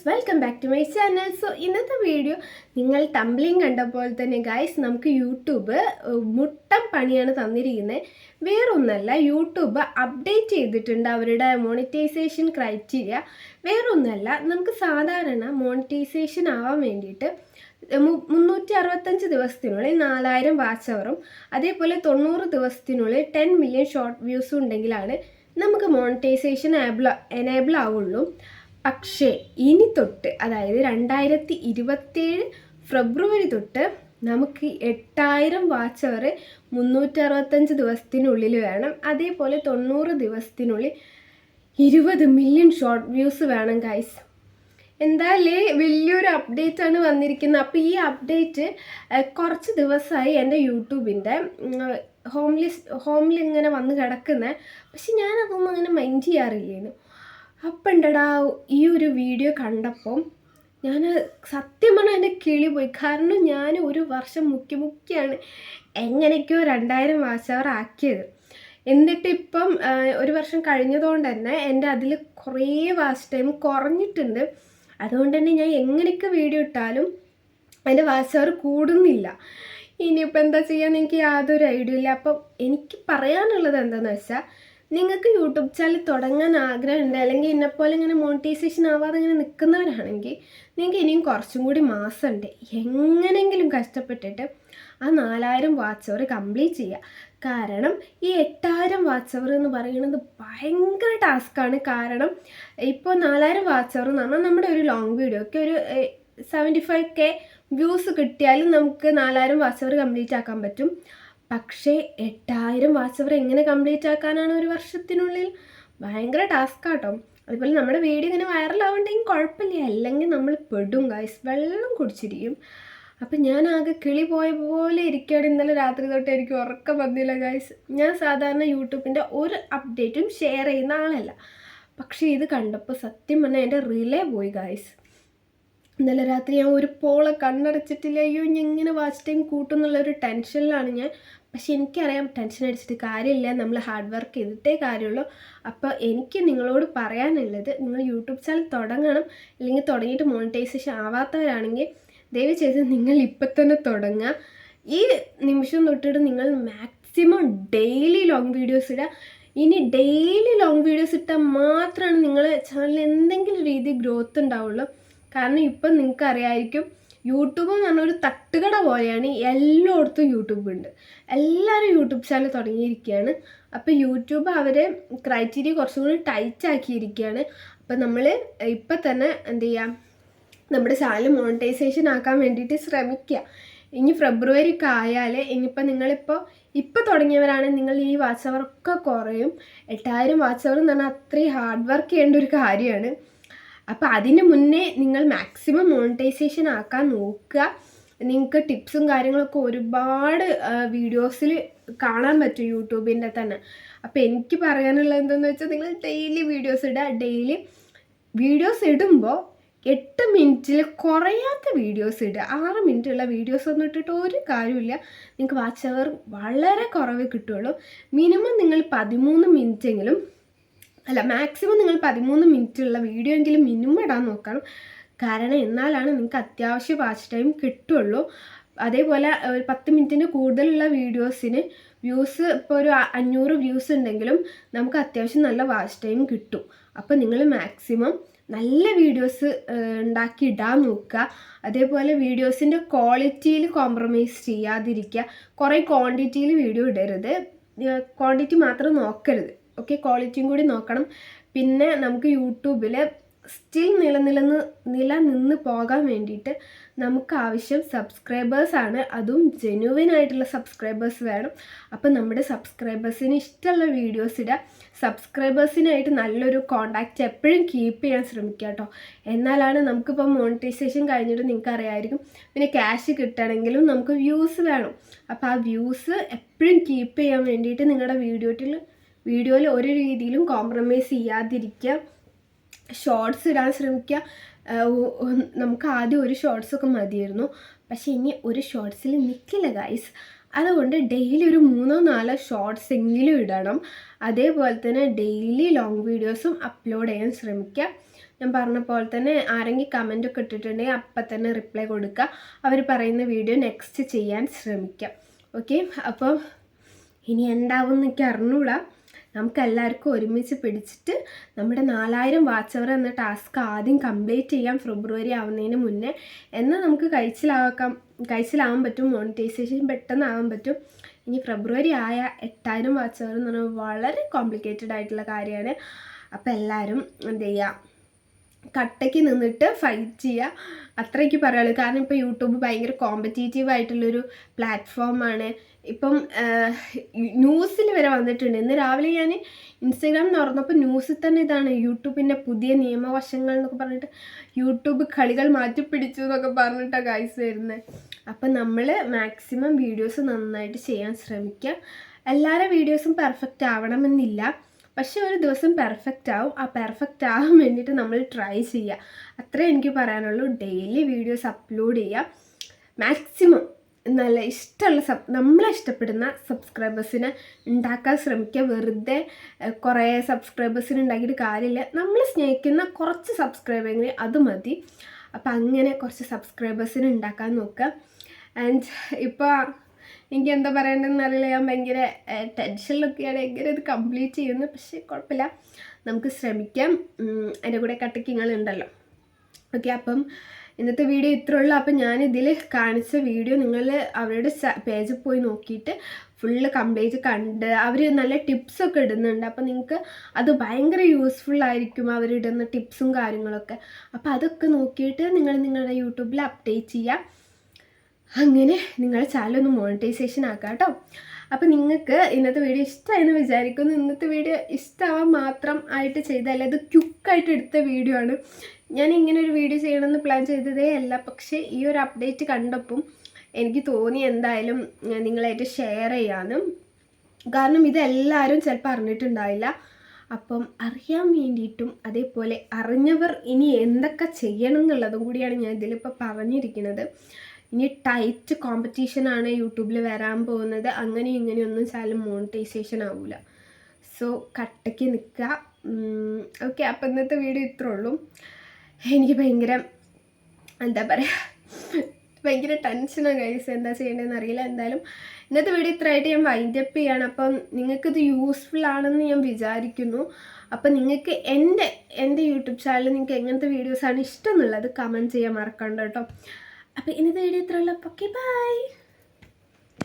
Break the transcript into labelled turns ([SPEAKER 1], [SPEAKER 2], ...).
[SPEAKER 1] Welcome back to my channel. So ഇന്നത്തെ video നിങ്ങൾ thumbnail കണ്ടപ്പോൾ തന്നെ ഗൈസ് നമുക്ക് യൂട്യൂബ് മുട്ടം പണിയാണ് തന്നിരിക്കുന്നത്. വേറൊന്നല്ല, യൂട്യൂബ് അപ്ഡേറ്റ് ചെയ്തിട്ടുണ്ട് അവരുടെ മോണിറ്റൈസേഷൻ ക്രൈറ്റീരിയ. വേറൊന്നല്ല, നമുക്ക് സാധാരണ മോണിറ്റൈസേഷൻ ആവാൻ വേണ്ടിയിട്ട് 365 ദിവസത്തിനുള്ളിൽ 4000 വാച്ച് അവറും അതേപോലെ 90 ദിവസത്തിനുള്ളിൽ 10 മില്യൺ ഷോർട്ട് വ്യൂസും ഉണ്ടെങ്കിലാണ് നമുക്ക് മോണിറ്റൈസേഷൻ എനേബിൾ ആവുള്ളൂ. പക്ഷേ ഇനി തൊട്ട്, അതായത് 2027 ഫെബ്രുവരി തൊട്ട് നമുക്ക് 8000 വാച്ച് അവർ 365 ദിവസത്തിനുള്ളിൽ വേണം. അതേപോലെ 90 ദിവസത്തിനുള്ളിൽ 20 മില്യൺ ഷോർട്ട് വ്യൂസ് വേണം ഗൈസ്. എന്തായാലും വലിയൊരു അപ്ഡേറ്റ് ആണ് വന്നിരിക്കുന്നത്. അപ്പോൾ ഈ അപ്ഡേറ്റ് കുറച്ച് ദിവസമായി എൻ്റെ യൂട്യൂബിൻ്റെ ഹോമിൽ ഇങ്ങനെ വന്ന് കിടക്കുന്നത്. പക്ഷെ ഞാനതൊന്നും അങ്ങനെ മൈൻഡ് ചെയ്യാറില്ലേനു. അപ്പം ഉണ്ടടാ, ഈ ഒരു വീഡിയോ കണ്ടപ്പം ഞാൻ സത്യം പറഞ്ഞാൽ എൻ്റെ കിളി പോയി. കാരണം ഞാൻ ഒരു വർഷം മുക്കിയാണ് എങ്ങനെയൊക്കെയോ 2000 വാച്ച് അവർ ആക്കിയത്. എന്നിട്ട് ഇപ്പം ഒരു വർഷം കഴിഞ്ഞതുകൊണ്ട് തന്നെ എൻ്റെ അതിൽ കുറേ വാച്ച് ടൈം കുറഞ്ഞിട്ടുണ്ട്. അതുകൊണ്ട് തന്നെ ഞാൻ എങ്ങനെയൊക്കെ വീഡിയോ ഇട്ടാലും അതിൻ്റെ വാച്ച് അവർ കൂടുന്നില്ല. ഇനിയിപ്പോൾ എന്താ ചെയ്യാൻ എനിക്ക് യാതൊരു ഐഡിയ ഇല്ല. അപ്പം എനിക്ക് പറയാനുള്ളത് എന്താണെന്ന് വെച്ചാൽ, നിങ്ങൾക്ക് യൂട്യൂബ് ചാനൽ തുടങ്ങാൻ ആഗ്രഹമുണ്ട്, അല്ലെങ്കിൽ എന്നെപ്പോലെ ഇങ്ങനെ മോണിറ്റൈസേഷൻ ആവാതെ ഇങ്ങനെ നിൽക്കുന്നവരാണെങ്കിൽ നിങ്ങൾക്ക് ഇനിയും കുറച്ചും കൂടി മാസമുണ്ട്. എങ്ങനെയെങ്കിലും കഷ്ടപ്പെട്ടിട്ട് ആ 4000 വാച്ച് അവർ കംപ്ലീറ്റ് ചെയ്യുക. കാരണം ഈ 8000 വാച്ച് അവർ എന്ന് പറയുന്നത് ഭയങ്കര ടാസ്ക്കാണ്. കാരണം ഇപ്പോൾ 4000 വാച്ച് അവർ എന്ന് പറഞ്ഞാൽ നമ്മുടെ ഒരു ലോങ് വീഡിയോയ്ക്ക് ഒരു 75K വ്യൂസ് കിട്ടിയാലും നമുക്ക് 4000 വാച്ച് അവർ കംപ്ലീറ്റ് ആക്കാൻ പറ്റും. പക്ഷേ 8000 വാച്ച് അവർ എങ്ങനെ കംപ്ലീറ്റ് ആക്കാനാണ് ഒരു വർഷത്തിനുള്ളിൽ? ഭയങ്കര ടാസ്ക്കാട്ടോ. അതുപോലെ നമ്മുടെ വീഡിയോ ഇങ്ങനെ വൈറലാവുണ്ടെങ്കിൽ കുഴപ്പമില്ല, അല്ലെങ്കിൽ നമ്മൾ പെടും ഗൈസ്, വെള്ളം കുടിച്ചിരിക്കും. അപ്പം ഞാൻ ആകെ കിളി പോയ പോലെ ഇരിക്കുകയാണ്. ഇന്നലെ രാത്രി തൊട്ട് എനിക്ക് ഉറക്കം വന്നില്ല ഗൈസ്. ഞാൻ സാധാരണ യൂട്യൂബിൻ്റെ ഒരു അപ്ഡേറ്റും ഷെയർ ചെയ്യുന്ന ആളല്ല. പക്ഷേ ഇത് കണ്ടപ്പോൾ സത്യം പറഞ്ഞാൽ എൻ്റെ റിലേ പോയി ഗൈസ്. ഇന്നലെ രാത്രി ഞാൻ ഒരു പോളെ കണ്ണടച്ചിട്ടില്ല. അയ്യോ, ഞാൻ ഇങ്ങനെ വാച്ച് ടൈം കൂട്ടുന്നുള്ളൊരു ടെൻഷനിലാണ് ഞാൻ. പക്ഷെ എനിക്കറിയാം ടെൻഷൻ അടിച്ചിട്ട് കാര്യമില്ല, നമ്മൾ ഹാർഡ് വർക്ക് ചെയ്തിട്ടേ കാര്യമുള്ളൂ. അപ്പോൾ എനിക്ക് നിങ്ങളോട് പറയാനുള്ളത്, നിങ്ങൾ യൂട്യൂബ് ചാനൽ തുടങ്ങണം, അല്ലെങ്കിൽ തുടങ്ങിയിട്ട് മോണിറ്റൈസേഷൻ ആവാത്തവരാണെങ്കിൽ ദയവ് ചെയ്ത് നിങ്ങൾ ഇപ്പം തന്നെ തുടങ്ങുക. ഈ നിമിഷം തൊട്ടിട്ട് നിങ്ങൾ മാക്സിമം ഡെയിലി ലോങ് വീഡിയോസ് ഇടുക. ഇനി ഡെയിലി ലോങ് വീഡിയോസ് ഇട്ടാൽ മാത്രമാണ് നിങ്ങളുടെ ചാനലിൽ എന്തെങ്കിലും രീതി ഗ്രോത്ത് ഉണ്ടാവുള്ളൂ. കാരണം ഇപ്പം നിങ്ങൾക്ക് അറിയാമായിരിക്കും, യൂട്യൂബ് എന്ന് പറഞ്ഞാൽ ഒരു തട്ടുകട പോലെയാണ്. എല്ലായിടത്തും യൂട്യൂബ് ഉണ്ട്, എല്ലാവരും യൂട്യൂബ് ചാനൽ തുടങ്ങിയിരിക്കുകയാണ്. അപ്പോൾ യൂട്യൂബ് അവർ ക്രൈറ്റീരിയ കുറച്ചും കൂടി ടൈറ്റ് ആക്കിയിരിക്കുകയാണ്. അപ്പോൾ നമ്മൾ ഇപ്പം തന്നെ എന്ത് ചെയ്യുക, നമ്മുടെ ചാനൽ മോണിറ്റൈസേഷൻ ആക്കാൻ വേണ്ടിയിട്ട് ശ്രമിക്കുക. ഇനി ഫെബ്രുവരി ഒക്കെ ആയാൽ, ഇനിയിപ്പോൾ നിങ്ങളിപ്പോൾ തുടങ്ങിയവരാണെങ്കിൽ നിങ്ങൾ ഈ വാച്ച് അവറൊക്കെ കുറയും. 8000 വാച്ച് അവർ എന്ന് പറഞ്ഞാൽ അത്രയും ഹാർഡ് വർക്ക് ചെയ്യേണ്ട ഒരു കാര്യമാണ്. അപ്പോൾ അതിന് മുന്നേ നിങ്ങൾ മാക്സിമം മോണിറ്റൈസേഷൻ ആക്കാൻ നോക്കുക. നിങ്ങൾക്ക് ടിപ്സും കാര്യങ്ങളൊക്കെ ഒരുപാട് വീഡിയോസിൽ കാണാൻ പറ്റും യൂട്യൂബിൻ്റെ തന്നെ. അപ്പോൾ എനിക്ക് പറയാനുള്ളത് എന്തെന്ന് വെച്ചാൽ, നിങ്ങൾ ഡെയിലി വീഡിയോസ് ഇടുക. ഡെയിലി വീഡിയോസ് ഇടുമ്പോൾ 8 മിനിറ്റിൽ കുറയാത്ത വീഡിയോസ് ഇടുക. 6 മിനിറ്റുള്ള വീഡിയോസ് ഒന്നും ഇട്ടിട്ട് ഒരു കാര്യമില്ല. നിങ്ങൾക്ക് വാച്ച് അവർ വളരെ കുറവ് കിട്ടുള്ളൂ. മിനിമം നിങ്ങൾ 13 മിനിറ്റെങ്കിലും, അല്ല മാക്സിമം നിങ്ങൾ 13 മിനിറ്റുള്ള വീഡിയോ എങ്കിലും മിനിമം ഇടാൻ നോക്കണം. കാരണം എന്നാലാണ് നിങ്ങൾക്ക് അത്യാവശ്യം വാച്ച് ടൈം കിട്ടുള്ളൂ. അതേപോലെ 10 മിനിറ്റിന് കൂടുതലുള്ള വീഡിയോസിന് വ്യൂസ് ഇപ്പോൾ ഒരു 500 വ്യൂസ് ഉണ്ടെങ്കിലും നമുക്ക് അത്യാവശ്യം നല്ല വാച്ച് ടൈം കിട്ടും. അപ്പോൾ നിങ്ങൾ മാക്സിമം നല്ല വീഡിയോസ് ഉണ്ടാക്കി ഇടാൻ നോക്കുക. അതേപോലെ വീഡിയോസിൻ്റെ ക്വാളിറ്റിയിൽ കോംപ്രമൈസ് ചെയ്യാതിരിക്കുക. കുറേ ക്വാണ്ടിറ്റിയിൽ വീഡിയോ ഇടരുത്, ക്വാണ്ടിറ്റി മാത്രം നോക്കരുത്. ഓക്കെ, ക്വാളിറ്റിയും കൂടി നോക്കണം. പിന്നെ നമുക്ക് യൂട്യൂബിൽ സ്റ്റിൽ നിലനിന്ന് പോകാൻ വേണ്ടിയിട്ട് നമുക്ക് ആവശ്യം സബ്സ്ക്രൈബേഴ്സാണ്. അതും ജെന്യുവിനായിട്ടുള്ള സബ്സ്ക്രൈബേഴ്സ് വേണം. അപ്പം നമ്മുടെ സബ്സ്ക്രൈബേഴ്സിന് ഇഷ്ടമുള്ള വീഡിയോസ് ഇടുക. സബ്സ്ക്രൈബേഴ്സിനായിട്ട് നല്ലൊരു കോണ്ടാക്റ്റ് എപ്പോഴും കീപ്പ് ചെയ്യാൻ ശ്രമിക്കുക കേട്ടോ. എന്നാലാണ് നമുക്കിപ്പോൾ മോണിറ്റൈസേഷൻ കഴിഞ്ഞിട്ട് നിങ്ങൾക്ക് അറിയാമായിരിക്കും, പിന്നെ ക്യാഷ് കിട്ടണമെങ്കിലും നമുക്ക് വ്യൂസ് വേണം. അപ്പോൾ ആ വ്യൂസ് എപ്പോഴും കീപ്പ് ചെയ്യാൻ വേണ്ടിയിട്ട് നിങ്ങളുടെ വീഡിയോയിൽ ഒരു രീതിയിലും കോംപ്രമൈസ് ചെയ്യാതിരിക്കുക. ഷോർട്സ് ഇടാൻ ശ്രമിക്കുക. നമുക്ക് ആദ്യം ഒരു ഷോർട്സൊക്കെ മതിയായിരുന്നു, പക്ഷേ ഇനി ഒരു ഷോർട്സിൽ നിൽക്കില്ല ഗൈസ്. അതുകൊണ്ട് ഡെയിലി ഒരു 3-4 ഷോർട്സ് എങ്കിലും ഇടണം. അതേപോലെ തന്നെ ഡെയിലി ലോങ് വീഡിയോസും അപ്ലോഡ് ചെയ്യാൻ ശ്രമിക്കുക. ഞാൻ പറഞ്ഞ പോലെ തന്നെ ആരെങ്കിലും കമൻറ്റൊക്കെ ഇട്ടിട്ടുണ്ടെങ്കിൽ അപ്പം തന്നെ റിപ്ലൈ കൊടുക്കുക. അവർ പറയുന്ന വീഡിയോ നെക്സ്റ്റ് ചെയ്യാൻ ശ്രമിക്കാം. ഓക്കെ, അപ്പോൾ ഇനി എന്താവും എനിക്ക് അറിഞ്ഞൂടാ. നമുക്കെല്ലാവർക്കും ഒരുമിച്ച് പിടിച്ചിട്ട് നമ്മുടെ 4000 വാച്ച് അവർ എന്ന ടാസ്ക് ആദ്യം കംപ്ലീറ്റ് ചെയ്യാം ഫെബ്രുവരി ആവുന്നതിന് മുന്നേ. എന്നാൽ നമുക്ക് കഴിച്ചിലാവാൻ പറ്റും, മോണിറ്റൈസേഷൻ പെട്ടെന്ന് ആവാൻ പറ്റും. ഇനി ഫെബ്രുവരി ആയ 8000 വാച്ച് അവർ എന്ന് പറഞ്ഞാൽ വളരെ കോംപ്ലിക്കേറ്റഡ് ആയിട്ടുള്ള കാര്യമാണ്. അപ്പോൾ എല്ലാവരും എന്ത് ചെയ്യുക, കട്ടയ്ക്ക് നിന്നിട്ട് ഫൈറ്റ് ചെയ്യുക, അത്രയ്ക്ക് പറയുള്ളൂ. കാരണം ഇപ്പോൾ യൂട്യൂബ് ഭയങ്കര കോമ്പറ്റീറ്റീവ് ആയിട്ടുള്ളൊരു പ്ലാറ്റ്ഫോമാണ്. ഇപ്പം ന്യൂസിൽ വരെ വന്നിട്ടുണ്ട്. ഇന്ന് രാവിലെ ഞാൻ ഇൻസ്റ്റഗ്രാം തുറന്നപ്പോൾ ന്യൂസിൽ തന്നെ ഇതാണ് യൂട്യൂബിൻ്റെ പുതിയ നിയമവശങ്ങൾ എന്നൊക്കെ പറഞ്ഞിട്ട് യൂട്യൂബ് കളികൾ മാറ്റിപ്പിടിച്ചു എന്നൊക്കെ പറഞ്ഞിട്ടാണ് ഗൈസ് വരുന്നത്. അപ്പം നമ്മൾ മാക്സിമം വീഡിയോസ് നന്നായിട്ട് ചെയ്യാൻ ശ്രമിക്കുക. എല്ലാവരുടെ വീഡിയോസും പെർഫെക്റ്റ് ആവണമെന്നില്ല, പക്ഷെ ഒരു ദിവസം പെർഫെക്റ്റ് ആവും. ആ പെർഫെക്റ്റ് ആവാൻ വേണ്ടിയിട്ട് നമ്മൾ ട്രൈ ചെയ്യുക, അത്രേ എനിക്ക് പറയാനുള്ളൂ. ഡെയിലി വീഡിയോസ് അപ്ലോഡ് ചെയ്യുക, മാക്സിമം നല്ല ഇഷ്ടമുള്ള നമ്മളെ ഇഷ്ടപ്പെടുന്ന സബ്സ്ക്രൈബേഴ്സിനെ ഉണ്ടാക്കാൻ ശ്രമിക്കുക. വെറുതെ കുറേ സബ്സ്ക്രൈബേഴ്സിന് ഉണ്ടാക്കിയിട്ട് കാര്യമില്ല. നമ്മൾ സ്നേഹിക്കുന്ന കുറച്ച് സബ്സ്ക്രൈബേഴ്സിന് അത് മതി. അപ്പം അങ്ങനെ കുറച്ച് സബ്സ്ക്രൈബേഴ്സിന് ഉണ്ടാക്കാൻ നോക്കുക. ആൻഡ് ഇപ്പോൾ എനിക്ക് എന്താ പറയേണ്ടതെന്ന് അറിയില്ല, ഞാൻ ഭയങ്കര ടെൻഷനിലൊക്കെയാണ് എങ്ങനെ ഇത് കംപ്ലീറ്റ് ചെയ്യുന്നത്. പക്ഷേ കുഴപ്പമില്ല, നമുക്ക് ശ്രമിക്കാം. അതിൻ്റെ കൂടെ കട്ടിങ്ങുകളുണ്ടല്ലോ. ഓക്കെ, അപ്പം ഇന്നത്തെ വീഡിയോ ഇത്രേ ഉള്ളൂ. അപ്പം ഞാനിതിൽ കാണിച്ച വീഡിയോ നിങ്ങൾ അവരുടെ പേജിൽ പോയി നോക്കിയിട്ട് ഫുള്ള് കംപ്ലീറ്റ് കണ്ട് അവർ നല്ല ടിപ്സൊക്കെ ഇടുന്നുണ്ട്. അപ്പം നിങ്ങൾക്ക് അത് ഭയങ്കര യൂസ്ഫുള്ളായിരിക്കും അവരിടുന്ന ടിപ്സും കാര്യങ്ങളൊക്കെ. അപ്പോൾ അതൊക്കെ നോക്കിയിട്ട് നിങ്ങൾ നിങ്ങളുടെ യൂട്യൂബിൽ അപ്ഡേറ്റ് ചെയ്യുക. അങ്ങനെ നിങ്ങളുടെ ചാനലൊന്ന് മോണിറ്റൈസേഷൻ ആക്കാം കേട്ടോ. അപ്പോൾ നിങ്ങൾക്ക് ഇന്നത്തെ വീഡിയോ ഇഷ്ടമായെന്ന് വിചാരിക്കുന്നു. ഇന്നത്തെ വീഡിയോ ഇഷ്ടമാവാൻ മാത്രം ആയിട്ട് ചെയ്തതല്ല, ഇത് ക്വിക്കായിട്ട് എടുത്ത വീഡിയോ ആണ്. ഞാൻ ഇങ്ങനെ ഒരു വീഡിയോ ചെയ്യണമെന്ന് പ്ലാൻ ചെയ്തതേ അല്ല, പക്ഷേ ഈ ഒരു അപ്ഡേറ്റ് കണ്ടപ്പം എനിക്ക് തോന്നി എന്തായാലും നിങ്ങളായിട്ട് ഷെയർ ചെയ്യാനും. കാരണം ഇതെല്ലാവരും ചിലപ്പോൾ അറിഞ്ഞിട്ടുണ്ടാവില്ല. അപ്പം അറിയാൻ വേണ്ടിയിട്ടും അതേപോലെ അറിഞ്ഞവർ ഇനി എന്തൊക്കെ ചെയ്യണം എന്നുള്ളതും കൂടിയാണ് ഞാൻ ഇതിലിപ്പോൾ പറഞ്ഞിരിക്കുന്നത്. ഇനി ടൈറ്റ് കോമ്പറ്റീഷനാണ് യൂട്യൂബിൽ വരാൻ പോകുന്നത്. അങ്ങനെ ഇങ്ങനെയൊന്നും ചാനൽ മോണിറ്റൈസേഷൻ ആവില്ല. സോ കട്ടയ്ക്ക് നിൽക്കുക. ഓക്കെ, അപ്പം ഇന്നത്തെ വീഡിയോ ഇത്രേ ഉള്ളൂ. എനിക്ക് ഭയങ്കര എന്താ പറയുക, ഭയങ്കര ടെൻഷനാണ് ഗൈസ്, എന്താ ചെയ്യേണ്ടതെന്ന് അറിയില്ല. എന്തായാലും ഇന്നത്തെ വീഡിയോ ഇത്രയായിട്ട് ഞാൻ വൈൻഡപ്പ് ചെയ്യാണ്. അപ്പം നിങ്ങൾക്കിത് യൂസ്ഫുൾ ആണെന്ന് ഞാൻ വിചാരിക്കുന്നു. അപ്പം നിങ്ങൾക്ക് എൻ്റെ യൂട്യൂബ് ചാനലിൽ നിങ്ങൾക്ക് എങ്ങനത്തെ വീഡിയോസാണ് ഇഷ്ടം എന്നുള്ളത് കമൻറ്റ് ചെയ്യാൻ മറക്കണ്ട കേട്ടോ. അപ്പോൾ ഇന്നത്തെ വീഡിയോ ഇത്രയുള്ളൂ. Okay, by.